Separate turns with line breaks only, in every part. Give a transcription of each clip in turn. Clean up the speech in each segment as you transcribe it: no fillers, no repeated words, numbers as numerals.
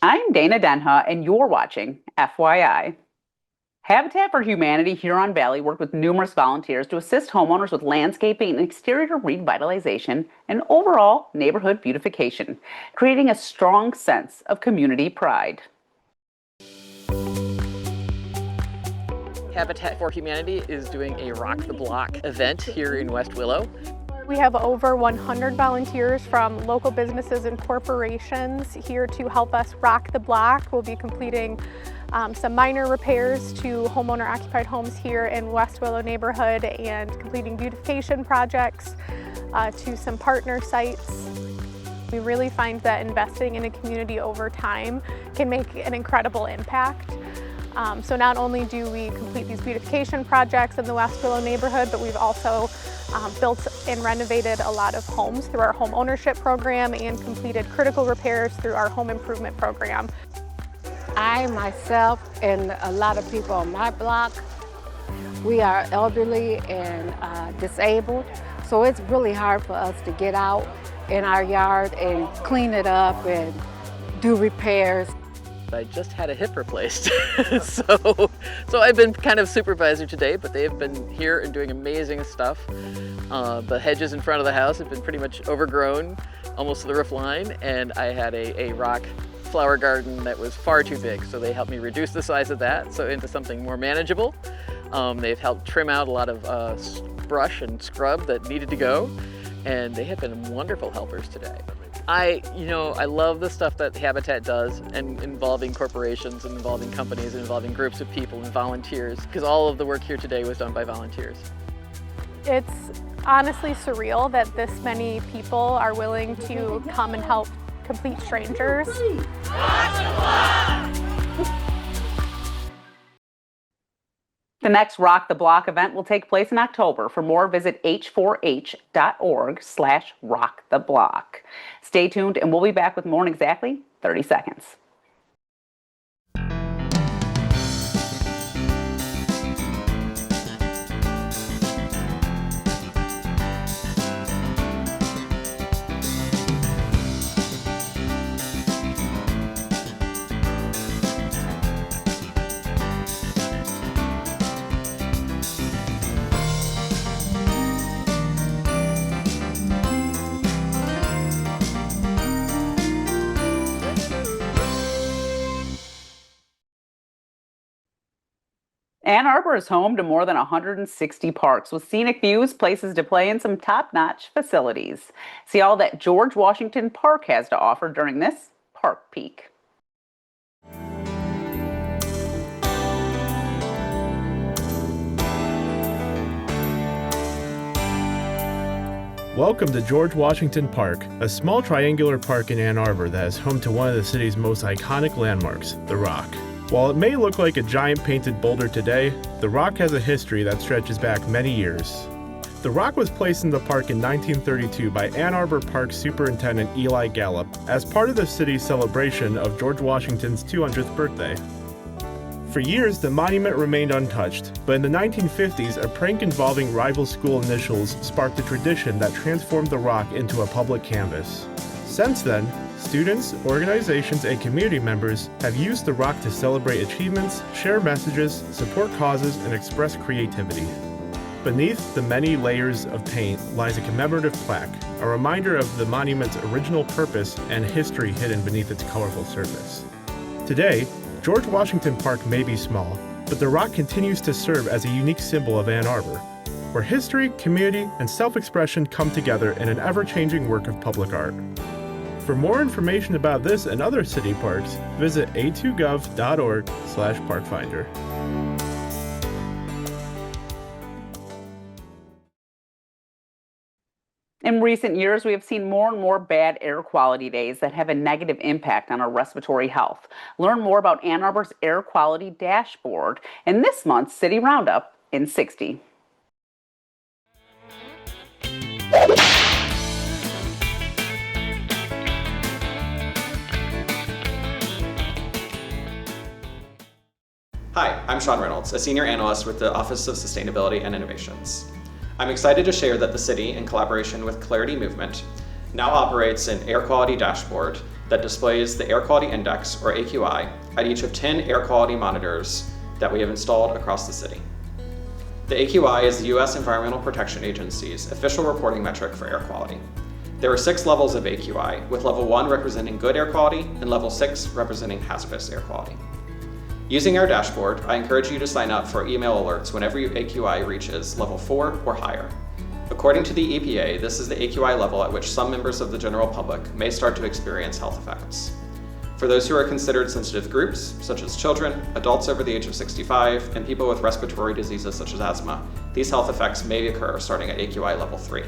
I'm Dana Denha, and you're watching FYI. Habitat for Humanity Huron Valley worked with numerous volunteers to assist homeowners with landscaping and exterior revitalization and overall neighborhood beautification, creating a strong sense of community pride.
Habitat for Humanity is doing a Rock the Block event here in West Willow.
We have over 100 volunteers from local businesses and corporations here to help us rock the block. We'll be completing some minor repairs to homeowner-occupied homes here in West Willow neighborhood and completing beautification projects to some partner sites. We really find that investing in a community over time can make an incredible impact. So not only do we complete these beautification projects in the West Willow neighborhood, but we've also built and renovated a lot of homes through our home ownership program and completed critical repairs through our home improvement program.
I myself and a lot of people on my block, we are elderly and disabled, so it's really hard for us to get out in our yard and clean it up and do repairs.
I just had a hip replaced, so I've been kind of supervisor today, but they've been here and doing amazing stuff. The hedges in front of the house have been pretty much overgrown, almost to the roof line, and I had a rock flower garden that was far too big, so they helped me reduce the size of that into something more manageable. They've helped trim out a lot of brush and scrub that needed to go, and they have been wonderful helpers today. I love the stuff that Habitat does, and involving corporations and involving companies and involving groups of people and volunteers, because all of the work here today was done by volunteers.
It's honestly surreal that this many people are willing to come and help complete strangers.
The next Rock the Block event will take place in October. For more, visit h4h.org/rocktheblock. Stay tuned, and we'll be back with more in exactly 30 seconds. Ann Arbor is home to more than 160 parks with scenic views, places to play, and some top-notch facilities. See all that George Washington Park has to offer during this Park Peek.
Welcome to George Washington Park, a small triangular park in Ann Arbor that is home to one of the city's most iconic landmarks, the Rock. While it may look like a giant painted boulder today, the Rock has a history that stretches back many years. The Rock was placed in the park in 1932 by Ann Arbor Park Superintendent Eli Gallup as part of the city's celebration of George Washington's 200th birthday. For years, the monument remained untouched, but in the 1950s, a prank involving rival school initials sparked a tradition that transformed the Rock into a public canvas. Since then, students, organizations, and community members have used the Rock to celebrate achievements, share messages, support causes, and express creativity. Beneath the many layers of paint lies a commemorative plaque, a reminder of the monument's original purpose and history hidden beneath its colorful surface. Today, George Washington Park may be small, but the Rock continues to serve as a unique symbol of Ann Arbor, where history, community, and self-expression come together in an ever-changing work of public art. For more information about this and other city parks, visit a2gov.org/parkfinder.
In recent years, we have seen more and more bad air quality days that have a negative impact on our respiratory health. Learn more about Ann Arbor's air quality dashboard in this month's City Roundup in 60.
Hi, I'm Sean Reynolds, a senior analyst with the Office of Sustainability and Innovations. I'm excited to share that the city, in collaboration with Clarity Movement, now operates an air quality dashboard that displays the Air Quality Index, or AQI, at each of 10 air quality monitors that we have installed across the city. The AQI is the U.S. Environmental Protection Agency's official reporting metric for air quality. There are 6 levels of AQI, with level 1 representing good air quality and level 6 representing hazardous air quality. Using our dashboard, I encourage you to sign up for email alerts whenever your AQI reaches level 4 or higher. According to the EPA, this is the AQI level at which some members of the general public may start to experience health effects. For those who are considered sensitive groups, such as children, adults over the age of 65, and people with respiratory diseases such as asthma, these health effects may occur starting at AQI level 3.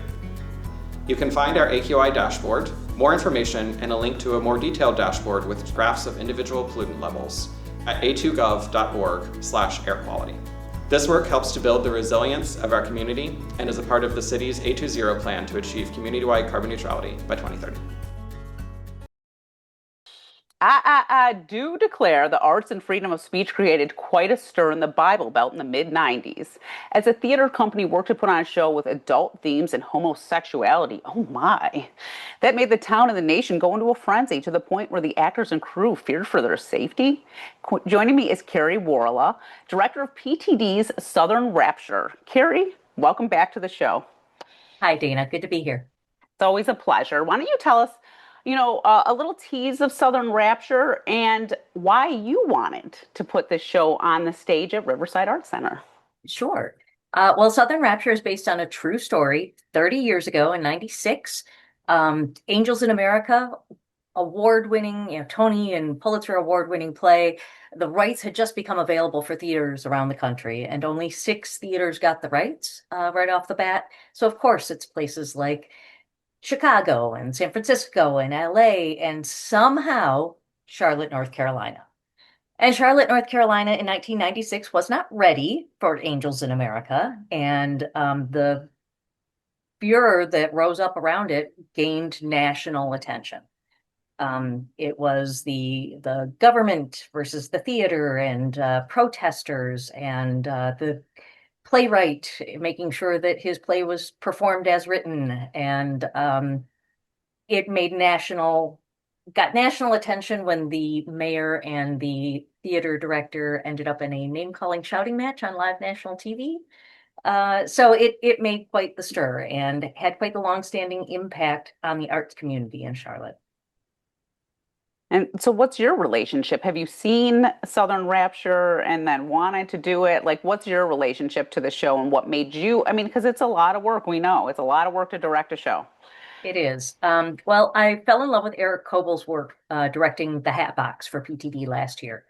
You can find our AQI dashboard, more information, and a link to a more detailed dashboard with graphs of individual pollutant levels at a2gov.org/air quality. This work helps to build the resilience of our community and is a part of the city's A20 plan to achieve community-wide carbon neutrality by 2030.
I do declare the arts and freedom of speech created quite a stir in the Bible Belt in the mid-90s. As a theater company worked to put on a show with adult themes and homosexuality, oh my, that made the town and the nation go into a frenzy to the point where the actors and crew feared for their safety. Joining me is Karrie Waarala, director of PTD's Southern Rapture. Karrie, welcome back to the show.
Hi, Dana. Good to be here.
It's always a pleasure. Why don't you tell us a little tease of Southern Rapture and why you wanted to put this show on the stage at Riverside Arts Center.
Sure. Well, Southern Rapture is based on a true story. 30 years ago in 96, Angels in America, award-winning, Tony and Pulitzer award-winning play. The rights had just become available for theaters around the country, and only 6 theaters got the rights right off the bat. So, of course, it's places like Chicago and San Francisco and LA and somehow Charlotte, North Carolina. And Charlotte, North Carolina in 1996 was not ready for Angels in America. And the furor that rose up around it gained national attention. It was the government versus the theater and protesters and the playwright making sure that his play was performed as written, and it got national attention when the mayor and the theater director ended up in a name-calling shouting match on live national TV. So it made quite the stir and had quite the long-standing impact on the arts community in Charlotte.
And so what's your relationship? Have you seen Southern Rapture and then wanted to do it? Like, what's your relationship to the show and what made you, because it's a lot of work. We know it's a lot of work to direct a show.
It is. Well, I fell in love with Eric Kobel's work directing The Hat Box for PTD last year.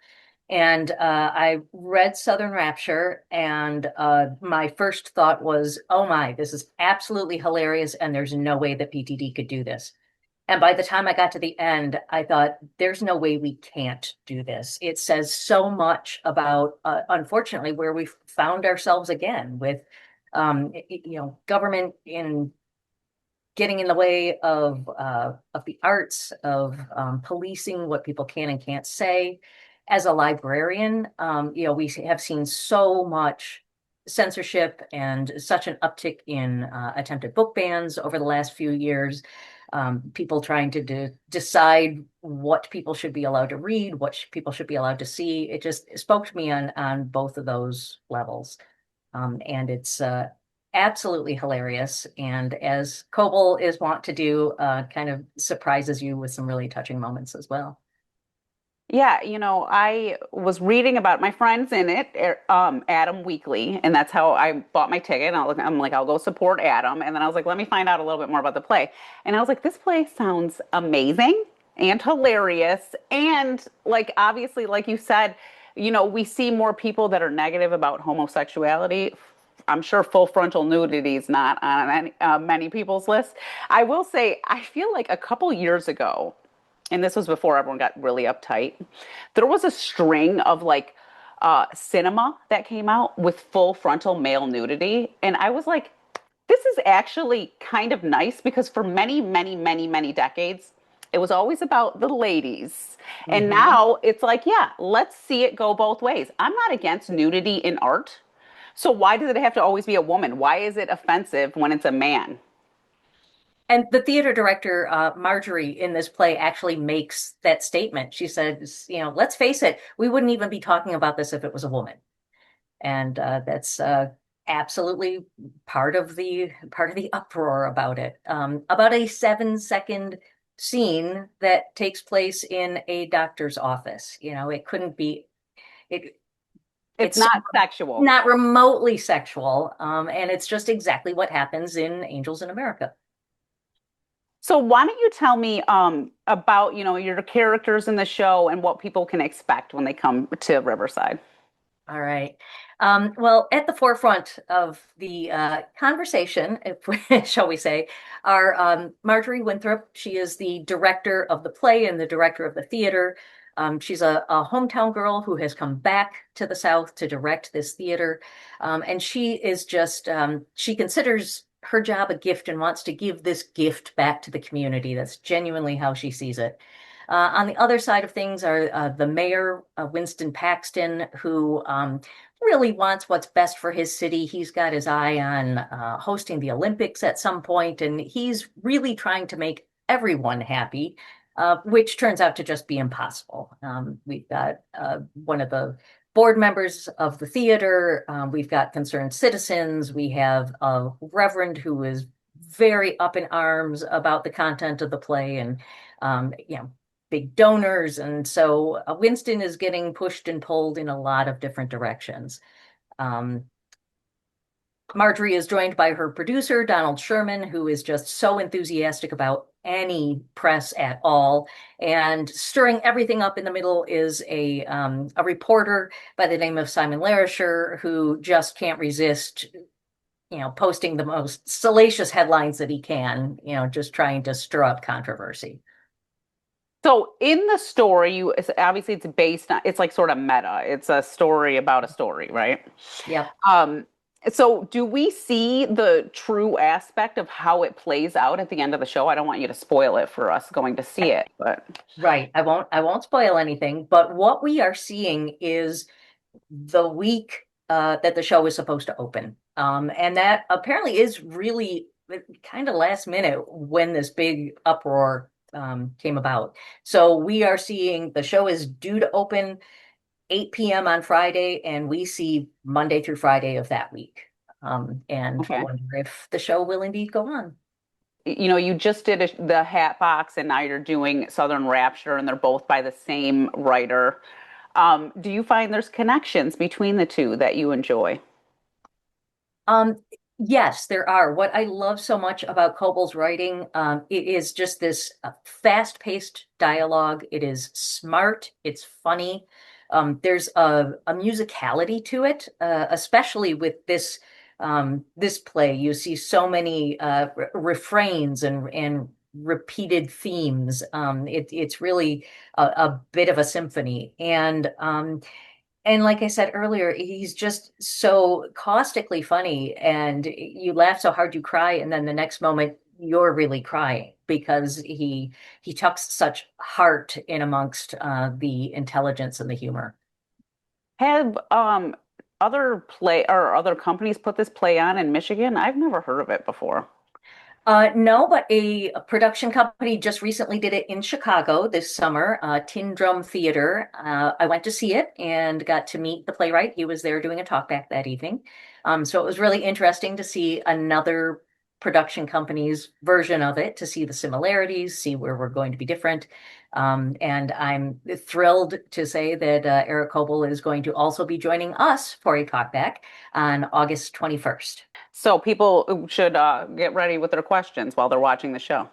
And I read Southern Rapture, and my first thought was, oh my, this is absolutely hilarious, and there's no way that PTD could do this. And by the time I got to the end, I thought, there's no way we can't do this. It says so much about, unfortunately, where we found ourselves again with, government in getting in the way of the arts, of policing what people can and can't say. As a librarian, we have seen so much censorship and such an uptick in attempted book bans over the last few years. People trying to decide what people should be allowed to read, what people should be allowed to see. It just spoke to me on both of those levels. And it's absolutely hilarious. And as Kobel is wont to do, kind of surprises you with some really touching moments as well.
Yeah, I was reading about my friends in it, Adam Weekly, and that's how I bought my ticket. And I'm like, I'll go support Adam. And then I was like, let me find out a little bit more about the play. And I was like, this play sounds amazing and hilarious. And obviously, like you said, we see more people that are negative about homosexuality. I'm sure full frontal nudity is not on many people's list. I will say, I feel like a couple years ago, and this was before everyone got really uptight, there was a string of cinema that came out with full frontal male nudity. And I was like, this is actually kind of nice, because for many, many, many, many decades, it was always about the ladies. Mm-hmm. And now it's like, yeah, let's see it go both ways. I'm not against nudity in art. So why does it have to always be a woman? Why is it offensive when it's a man?
And the theater director, Marjorie, in this play actually makes that statement. She says, let's face it, we wouldn't even be talking about this if it was a woman. And that's absolutely part of the uproar about it. About a 7-second scene that takes place in a doctor's office. It couldn't be it.
It's
It's
not sexual.
not remotely sexual, and it's just exactly what happens in Angels in America.
So why don't you tell me about, your characters in the show and what people can expect when they come to Riverside?
All right. Well, at the forefront of the conversation, shall we say, are Marjorie Winthrop. She is the director of the play and the director of the theater. She's a hometown girl who has come back to the South to direct this theater. And she is just, she considers her job a gift and wants to give this gift back to the community. That's genuinely how she sees it. On the other side of things are the mayor, Winston Paxton, who really wants what's best for his city. He's got his eye on hosting the Olympics at some point, and he's really trying to make everyone happy, which turns out to just be impossible. We've got one of the board members of the theater. We've got concerned citizens. We have a reverend who is very up in arms about the content of the play, and big donors. And so Winston is getting pushed and pulled in a lot of different directions. Um, Marjorie is joined by her producer, Donald Sherman, who is just so enthusiastic about any press at all. And stirring everything up in the middle is a reporter by the name of Simon Larisher, who just can't resist, posting the most salacious headlines that he can, just trying to stir up controversy.
So in the story, obviously it's based on, it's like sort of meta. It's a story about a story, right?
Yep.
So do we see the true aspect of how it plays out at the end of the show? I don't want you to spoil it for us going to see it, but
Right. I won't spoil anything, but what we are seeing is the week that the show is supposed to open. And that apparently is really kind of last minute when this big uproar came about. So we are seeing the show is due to open 8 p.m. on Friday, and we see Monday through Friday of that week. And
okay.
wonder if the show will indeed go on.
You just did the Hat Box, and now you're doing Southern Rapture, and they're both by the same writer. Do you find there's connections between the two that you enjoy?
Um, yes, there are. What I love so much about Cobal's writing, it is just this fast-paced dialogue. It is smart. It's funny. There's a musicality to it, especially with this play. You see so many refrains and repeated themes. It's really a bit of a symphony, and like I said earlier, he's just so caustically funny, and you laugh so hard you cry, and then the next moment you're really crying because he tucks such heart in amongst the intelligence and the humor.
Have other companies put this play on in Michigan? I've never heard of it before.
No, but a production company just recently did it in Chicago this summer, Tin Drum Theater. I went to see it and got to meet the playwright. He was there doing a talkback that evening. So it was really interesting to see another production company's version of it, to see the similarities, see where we're going to be different. And I'm thrilled to say that Eric Coble is going to also be joining us for a talkback on August 21st.
So people should get ready with their questions while they're watching the show.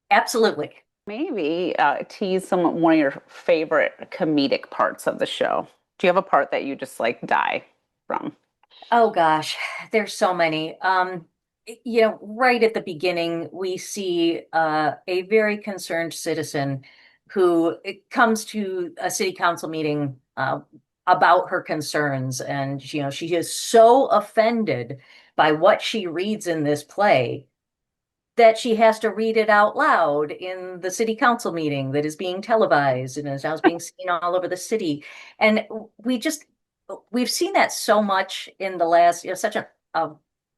Absolutely.
Maybe tease one of your favorite comedic parts of the show. Do you have a part that you just like die from?
Oh gosh, there's so many. Right at the beginning, we see a very concerned citizen who comes to a city council meeting about her concerns, and she is so offended by what she reads in this play that she has to read it out loud in the city council meeting that is being televised and is now being seen all over the city. And we've seen that so much in the last, such a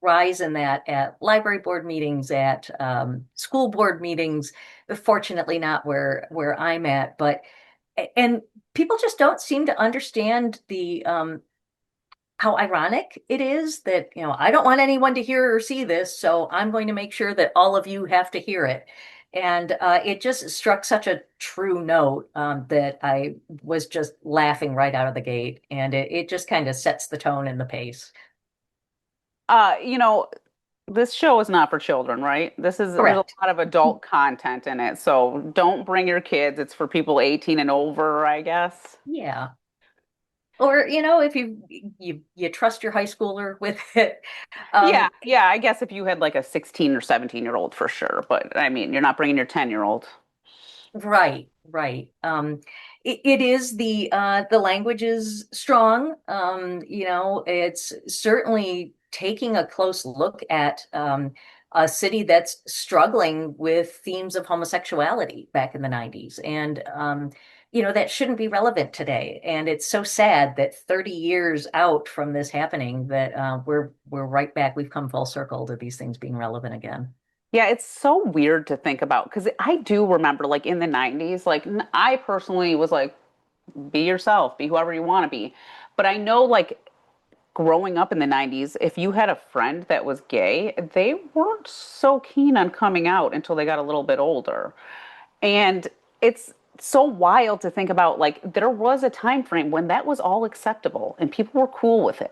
rise in that at library board meetings, at school board meetings. Fortunately, not where I'm at, but and people just don't seem to understand the how ironic it is that, I don't want anyone to hear or see this, so I'm going to make sure that all of you have to hear it. And it just struck such a true note that I was just laughing right out of the gate. And it just kind of sets the tone and the pace.
You know, this show is not for children, right? There's a
Correct.
lot of adult content in it, so don't bring your kids. It's for people 18 and over, I guess.
Yeah. Or, if you trust your high schooler with it.
Yeah,
Um,
yeah, I guess if you had like a 16 or 17-year-old for sure, but I mean, you're not bringing your 10-year-old.
Right, right. It is the language is strong. It's certainly taking a close look at a city that's struggling with themes of homosexuality back in the 90s. And that shouldn't be relevant today. And it's so sad that 30 years out from this happening that we're right back. We've come full circle to these things being relevant again.
Yeah, it's so weird to think about because I do remember like in the 90s, like I personally was like, be yourself, be whoever you want to be. But I know like growing up in the 90s, if you had a friend that was gay, they weren't so keen on coming out until they got a little bit older. And it's so wild to think about like there was a time frame when that was all acceptable and people were cool with it.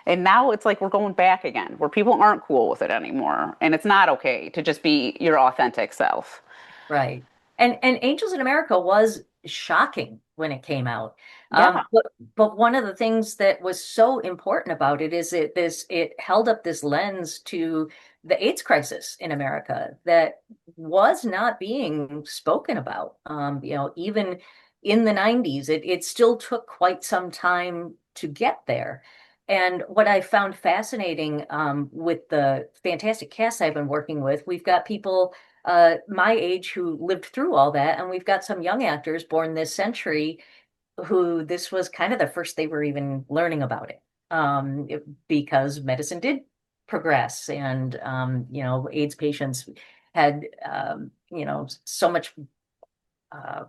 And now it's like we're going back again where people aren't cool with it anymore. And it's not okay to just be your authentic self.
Right. And Angels in America was shocking when it came out.
Yeah.
But one of the things that was so important about it is it held up this lens to the AIDS crisis in America that was not being spoken about. Even in the 90s, it still took quite some time to get there. And what I found fascinating with the fantastic cast I've been working with, we've got people my age who lived through all that. And we've got some young actors born this century who this was kind of the first they were even learning about it, because medicine did progress and, AIDS patients had, so much, uh,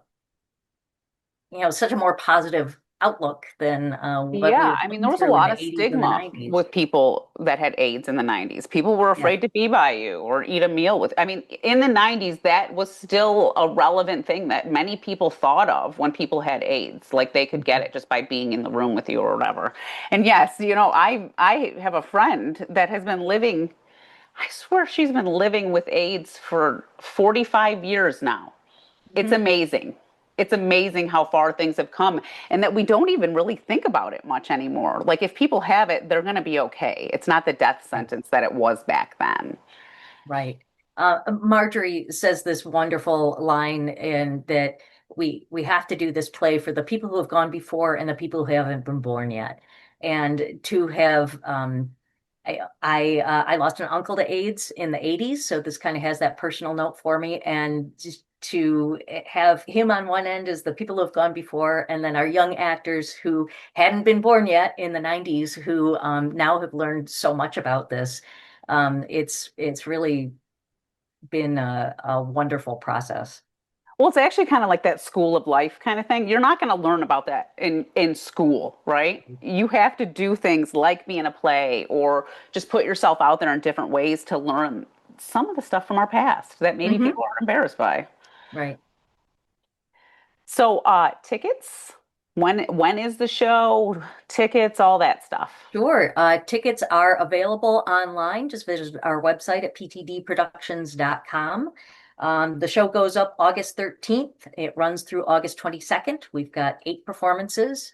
such a more positive outlook than what we
Yeah,
were
I mean, there
going
was a
through in
lot
the
of
80s and the
stigma
90s.
with people that had AIDS in the 90s. People were
Yeah.
afraid to be by you or eat a meal with. I mean, in the 90s, that was still a relevant thing that many people thought of when people had AIDS. Like they could get it just by being in the room with you or whatever. And yes, I have a friend that has been living, I swear she's been living with AIDS for 45 years now. It's
Mhm.
amazing. It's amazing how far things have come and that we don't even really think about it much anymore. Like if people have it, they're going to be okay. It's not the death sentence that it was back then.
Right. Marjorie says this wonderful line in that we have to do this play for the people who have gone before and the people who haven't been born yet. And to have I lost an uncle to AIDS in the 80s, so this kind of has that personal note for me. And just to have him on one end as the people who have gone before, and then our young actors who hadn't been born yet in the 90s, who now have learned so much about this. It's really been a wonderful process.
Well, it's actually kind of like that school of life kind of thing. You're not going to learn about that in school, right? You have to do things like be in a play or just put yourself out there in different ways to learn some of the stuff from our past that maybe
Hmm.
people are embarrassed by.
Right.
So, tickets, when is the show? Tickets, all that stuff.
Sure. Tickets are available online. Just visit our website at ptdproductions.com. The show goes up August 13th. It runs through August 22nd. We've got 8 performances,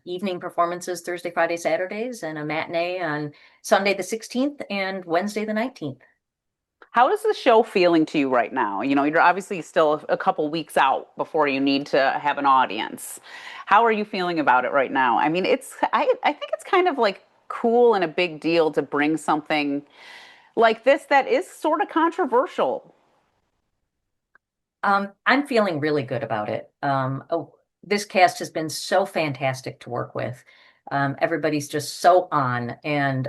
evening performances Thursday, Friday, Saturdays, and a matinee on Sunday the 16th and Wednesday the 19th.
How is the show feeling to you right now? You know, you're obviously still a couple weeks out before you need to have an audience. How are you feeling about it right now? I mean, I think it's kind of like cool and a big deal to bring something like this that is sort of controversial.
I'm feeling really good about it. This cast has been so fantastic to work with. Everybody's just so on, and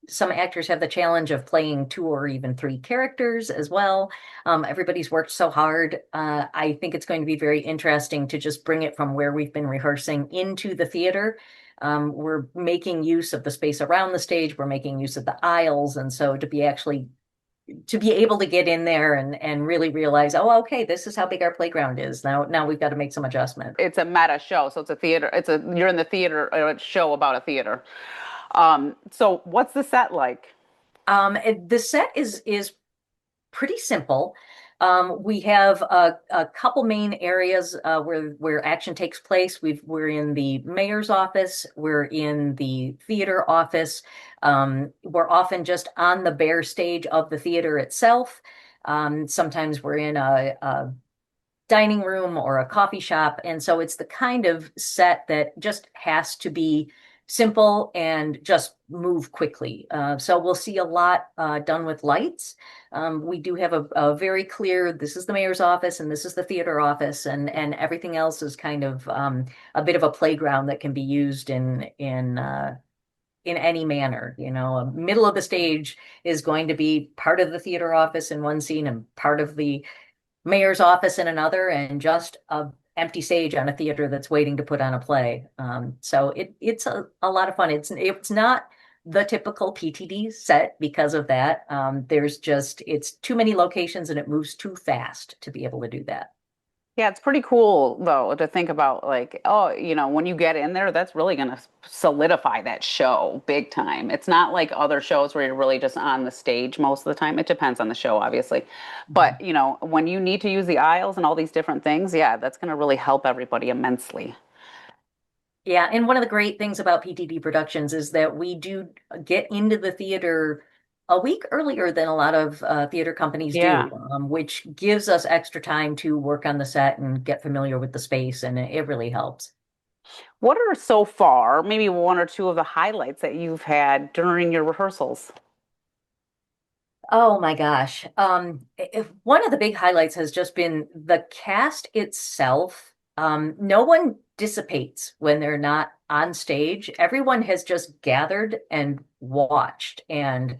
some actors have the challenge of playing two or even three characters as well. Everybody's worked so hard. I think it's going to be very interesting to just bring it from where we've been rehearsing into the theater. We're making use of the space around the stage. We're making use of the aisles, and so to be able to get in there and really realize, oh, okay, this is how big our playground is. Now we've got to make some adjustment.
It's a meta show, so it's a theater. You're in the theater, a show about a theater. So what's the set like?
The set is pretty simple. We have a couple main areas where action takes place. We're in the mayor's office. We're in the theater office. We're often just on the bare stage of the theater itself. Sometimes we're in a dining room or a coffee shop. And so it's the kind of set that just has to be simple and just move quickly. So we'll see a lot done with lights. We do have a very clear, this is the mayor's office and this is the theater office, and everything else is kind of a bit of a playground that can be used in any manner. Middle of the stage is going to be part of the theater office in one scene and part of the mayor's office in another, and just a empty stage on a theater that's waiting to put on a play. So it's a lot of fun. It's not the typical PTD set because of that. It's too many locations and it moves too fast to be able to do that.
Yeah, it's pretty cool though to think about like, oh, when you get in there, that's really going to solidify that show big time. It's not like other shows where you're really just on the stage most of the time. It depends on the show, obviously. But, when you need to use the aisles and all these different things, yeah, that's going to really help everybody immensely.
Yeah, and one of the great things about PTD Productions is that we do get into the theater a week earlier than a lot of theater companies
Yeah.
do, which gives us extra time to work on the set and get familiar with the space, and it really helps.
What are so far, maybe one or two of the highlights that you've had during your rehearsals?
Oh my gosh. One of the big highlights has just been the cast itself. No one dissipates when they're not on stage. Everyone has just gathered and watched and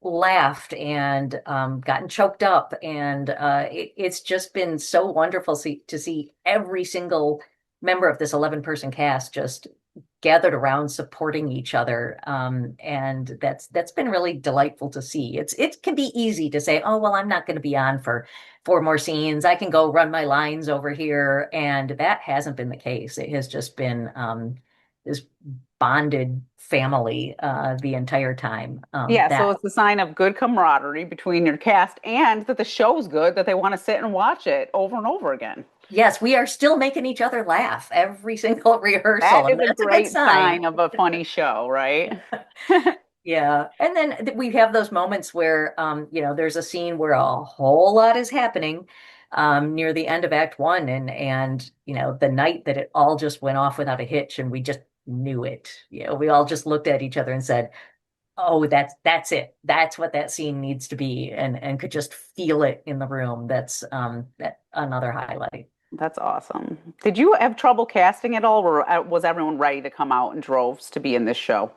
laughed and gotten choked up. And it's just been so wonderful to see every single member of this 11-person cast just gathered around supporting each other. And that's been really delightful to see. It can be easy to say, oh, well, I'm not going to be on for 4 more scenes. I can go run my lines over here. And that hasn't been the case. It has just been this bonded family the entire time.
Yeah, so
That
it's a sign of good camaraderie between your cast and that the show's good, that they want to sit and watch it over and over again.
Yes, we are still making each other laugh every single rehearsal,
That is
and
a
that's a good
great
sign.
sign of a funny show, right?
Yeah. And then we have those moments where, there's a scene where a whole lot is happening near the end of Act 1, and the night that it all just went off without a hitch, and we just knew it. We all just looked at each other and said, "Oh, that's it. That's what that scene needs to be," and could just feel it in the room. That another highlight.
That's awesome. Did you have trouble casting at all, or was everyone ready to come out in droves to be in this show?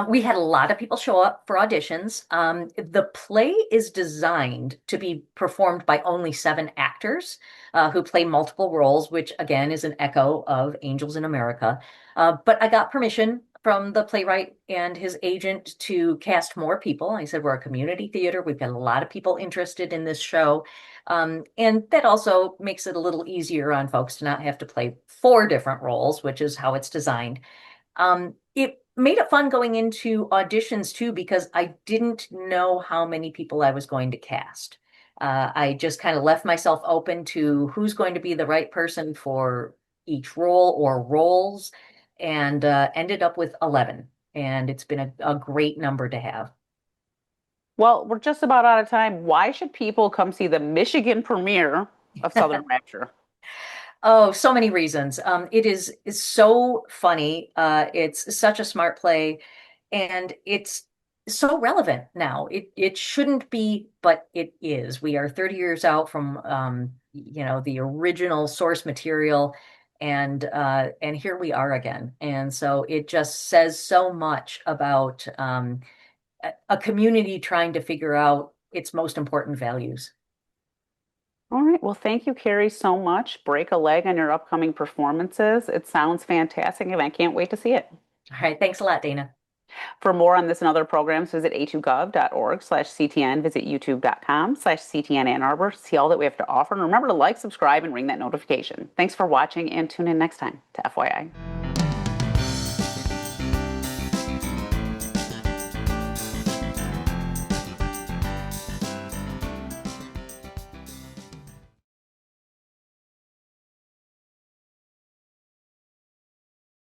We had a lot of people show up for auditions. The play is designed to be performed by only 7 actors who play multiple roles, which again is an echo of Angels in America. But I got permission from the playwright and his agent to cast more people. I said, we're a community theater. We've got a lot of people interested in this show. And that also makes it a little easier on folks to not have to play 4 different roles, which is how it's designed. It made it fun going into auditions too, because I didn't know how many people I was going to cast. I just kind of left myself open to who's going to be the right person for each role or roles, and ended up with 11. And it's been a great number to have.
Well, we're just about out of time. Why should people come see the Michigan premiere of Southern Rapture?
Oh, so many reasons. It's so funny. It's such a smart play, and it's so relevant now. It shouldn't be, but it is. We are 30 years out from the original source material, and here we are again. And so it just says so much about a community trying to figure out its most important values.
All right. Well, thank you, Karrie, so much. Break a leg on your upcoming performances. It sounds fantastic, and I can't wait to see it.
All right. Thanks a lot, Dana.
For more on this and other programs, visit a2gov.org/CTN. Visit youtube.com/CTN Ann Arbor. See all that we have to offer. And remember to like, subscribe, and ring that notification. Thanks for watching, and tune in next time to FYI.